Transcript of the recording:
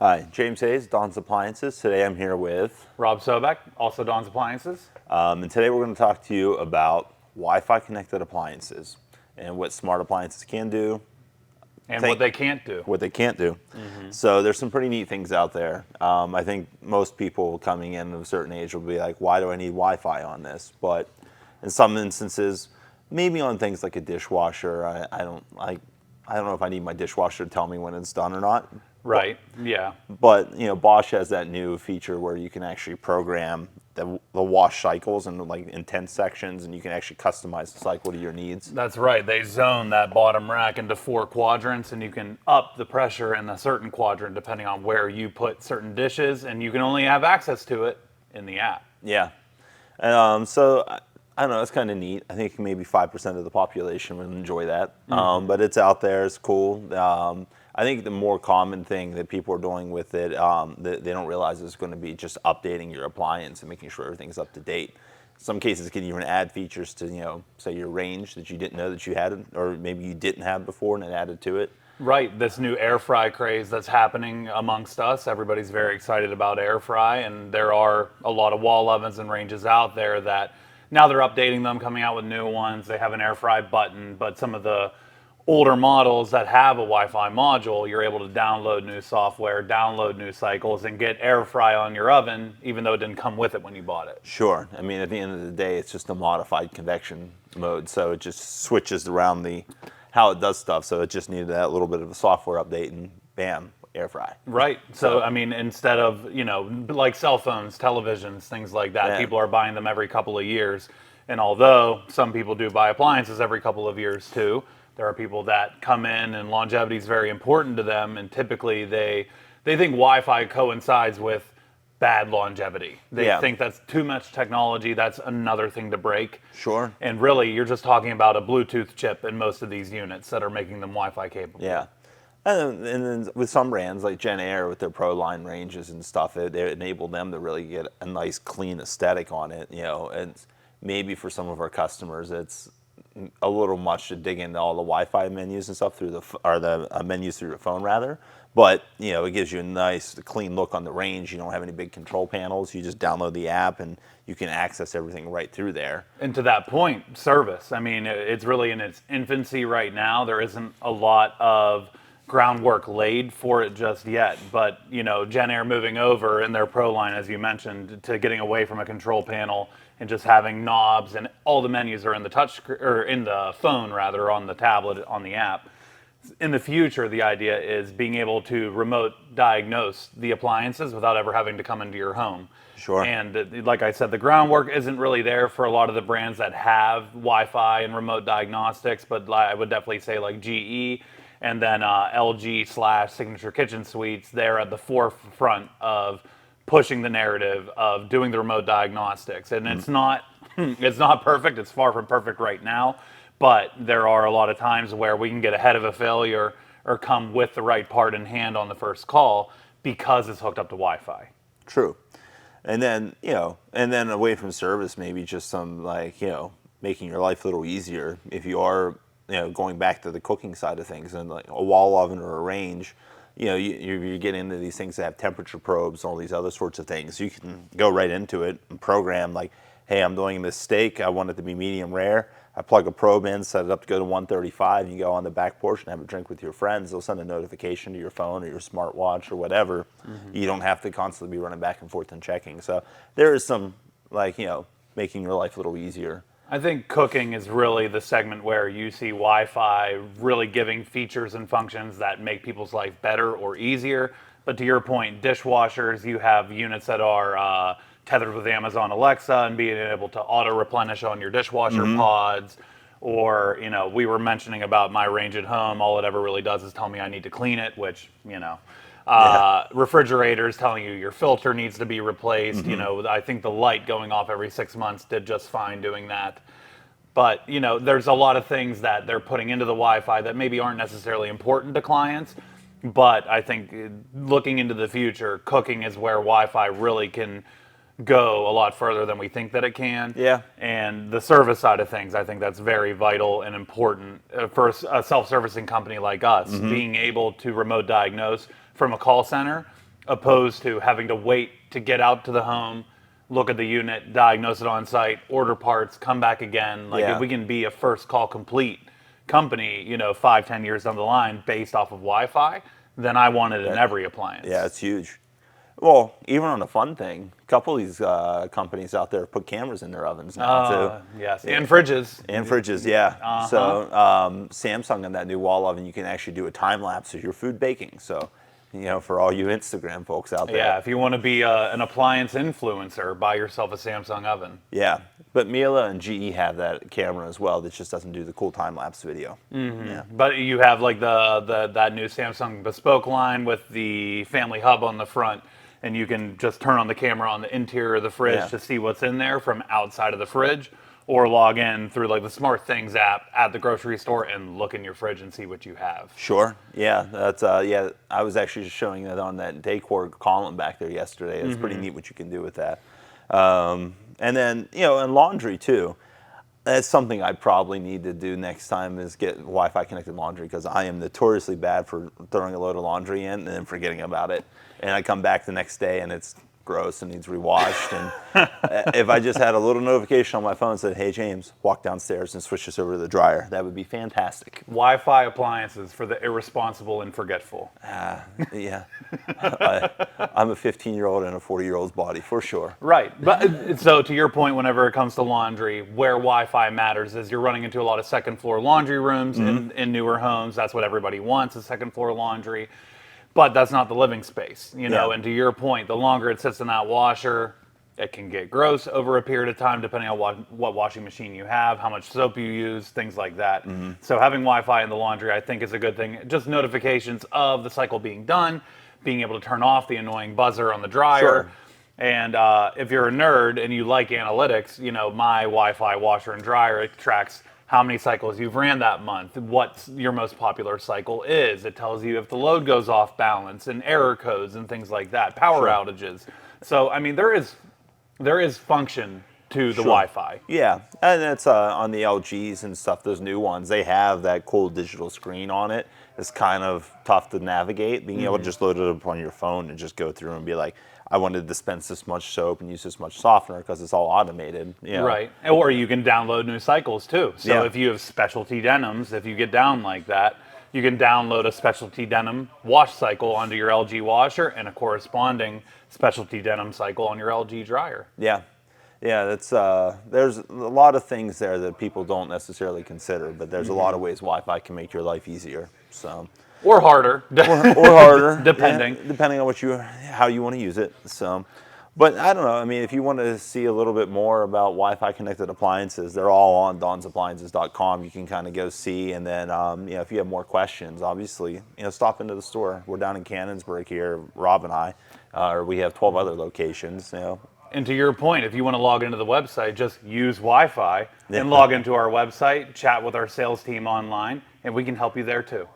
Hi, James Hayes, Don's Appliances. Today I'm here with, Rob Sobek, also Don's Appliances. and today we're going to talk to you about Wi-Fi connected appliances and what smart appliances can do, And what they can't do. what they can't do. So there's some pretty neat things out there. I think most people coming in of a certain age will be like, why do I need Wi-Fi on this? But in some instances, maybe on things like a dishwasher, I don't know if I need my dishwasher to tell me when it's done or not. Right, yeah. But Bosch has that new feature where you can actually program the wash cycles and like in 10 sections, and you can actually customize the cycle to your needs. That's right. They zone that bottom rack into 4 quadrants, and you can up the pressure in a certain quadrant depending on where you put certain dishes, and you can only have access to it in the app. Yeah. So I don't know, it's kind of neat. I think maybe 5% of the population would enjoy that. But it's out there, it's cool. I think the more common thing that people are doing with it, that they don't realize is going to be just updating your appliance and making sure everything's up to date. Some cases can even add features to, say your range that you didn't know that you had, or maybe you didn't have before and it added to it. Right, this new air fry craze that's happening amongst us. Everybody's very excited about air fry, and there are a lot of wall ovens and ranges out there that now they're updating them, coming out with new ones. They have an air fry button, but some of the older models that have a Wi-Fi module, you're able to download new software, download new cycles, and get air fry on your oven, even though it didn't come with it when you bought it. Sure. I mean, at the end of the day, it's just a modified convection mode, so it just switches around how it does stuff. So it just needed that little bit of a software update, and bam, air fry. Right. So I mean, instead of like cell phones, televisions, things like that, Yeah. people are buying them every couple of years. And although some people do buy appliances every couple of years too, there are people that come in and longevity is very important to them, and typically they think Wi-Fi coincides with bad longevity. They Yeah. think that's too much technology, that's another thing to break. Sure. And really, you're just talking about a Bluetooth chip in most of these units that are making them Wi-Fi capable. Yeah. And then with some brands like Gen Air with their Pro line ranges and stuff, it enabled them to really get a nice clean aesthetic on it. And maybe for some of our customers, it's a little much to dig into all the Wi-Fi menus and stuff through the menus through your phone rather. But it gives you a nice clean look on the range. You don't have any big control panels. You just download the app and you can access everything right through there. And to that point, service. I mean, it's really in its infancy right now. There isn't a lot of groundwork laid for it just yet. But, Gen Air moving over in their Pro line, as you mentioned, to getting away from a control panel and just having knobs, and all the menus are in the phone rather, on the tablet, on the app. In the future, the idea is being able to remote diagnose the appliances without ever having to come into your home. Sure. And like I said, the groundwork isn't really there for a lot of the brands that have Wi-Fi and remote diagnostics, but I would definitely say like GE and then LG/Signature Kitchen Suites, they're at the forefront of pushing the narrative of doing the remote diagnostics. And it's not perfect. It's far from perfect right now. But there are a lot of times where we can get ahead of a failure or come with the right part in hand on the first call because it's hooked up to Wi-Fi. True. And then, away from service, maybe just some making your life a little easier if you are, going back to the cooking side of things, and like a wall oven or a range, you get into these things that have temperature probes and all these other sorts of things. You can go right into it and program like, hey, I'm doing this steak, I want it to be medium rare. I plug a probe in, set it up to go to 135, you go on the back porch and have a drink with your friends. They'll send a notification to your phone or your smartwatch or whatever. You don't have to constantly be running back and forth and checking. So there is some, making your life a little easier. I think cooking is really the segment where you see Wi-Fi really giving features and functions that make people's life better or easier. But to your point, dishwashers, you have units that are tethered with Amazon Alexa and being able to auto-replenish on your dishwasher pods. Or, we were mentioning about my range at home. All it ever really does is tell me I need to clean it, which, refrigerators telling you your filter needs to be replaced. I think the light going off every 6 months did just fine doing that. But, there's a lot of things that they're putting into the Wi-Fi that maybe aren't necessarily important to clients. But I think looking into the future, cooking is where Wi-Fi really can go a lot further than we think that it can. Yeah. And the service side of things, I think that's very vital and important for a self-servicing company like us. Being able to remote diagnose from a call center opposed to having to wait to get out to the home, look at the unit, diagnose it on site, order parts, come back again. Like Yeah. if we can be a first call complete company, 5, 10 years down the line based off of Wi-Fi, then I want it in every appliance. Yeah, it's huge. Well, even on a fun thing, a couple of these companies out there put cameras in their ovens now too. Yes, and fridges. And fridges, yeah. So Samsung on that new wall oven, you can actually do a time lapse of your food baking. So, for all you Instagram folks out there. Yeah, if you want to be an appliance influencer, buy yourself a Samsung oven. Yeah, but Miele and GE have that camera as well that just doesn't do the cool time lapse video. Yeah. But you have like that new Samsung bespoke line with the family hub on the front, and you can just turn on the camera on the interior of the fridge to see what's in there from outside of the fridge, or log in through like the Smart Things app at the grocery store and look in your fridge and see what you have. Sure. Yeah, that's I was actually just showing that on that Decor column back there yesterday. It's pretty neat what you can do with that. And then and laundry too. That's something I probably need to do next time is get Wi-Fi connected laundry because I am notoriously bad for throwing a load of laundry in and then forgetting about it. And I come back the next day and it's gross and needs rewashed. And if I just had a little notification on my phone that said, "Hey James, walk downstairs and switch this over to the dryer," that would be fantastic. Wi-Fi appliances for the irresponsible and forgetful. Yeah, I'm a 15-year-old in a 40-year-old's body for sure. Right. But so to your point, whenever it comes to laundry, where Wi-Fi matters is you're running into a lot of second floor laundry rooms in newer homes. That's what everybody wants, is second floor laundry. But that's not the living space, Yeah. And to your point, the longer it sits in that washer, it can get gross over a period of time, depending on what washing machine you have, how much soap you use, things like that. So having Wi-Fi in the laundry, I think, is a good thing. Just notifications of the cycle being done, being able to turn off the annoying buzzer on the dryer. Sure. And if you're a nerd and you like analytics, my Wi-Fi washer and dryer, it tracks how many cycles you've ran that month, what your most popular cycle is. It tells you if the load goes off balance and error codes and things like that, power outages. So, I mean, there is function to the Wi-Fi. Yeah, and it's on the LGs and stuff, those new ones, they have that cool digital screen on it. It's kind of tough to navigate. Being able to just load it up on your phone and just go through and be like, I want to dispense this much soap and use this much softener because it's all automated. Right. Or you can download new cycles too. So Yeah. if you have specialty denims, if you get down like that, you can download a specialty denim wash cycle onto your LG washer and a corresponding specialty denim cycle on your LG dryer. Yeah. Yeah, that's there's a lot of things there that people don't necessarily consider, but there's a lot of ways Wi-Fi can make your life easier. So Or harder. or harder, Depending. yeah, depending on how you want to use it. So, but I don't know. I mean, if you want to see a little bit more about Wi-Fi connected appliances, they're all on donsappliances.com. You can kind of go see, and then if you have more questions, obviously, stop into the store. We're down in Cannonsburg here, Rob and I, or we have 12 other locations. And to your point, if you want to log into the website, just use Wi-Fi and log into our website, chat with our sales team online, and we can help you there too.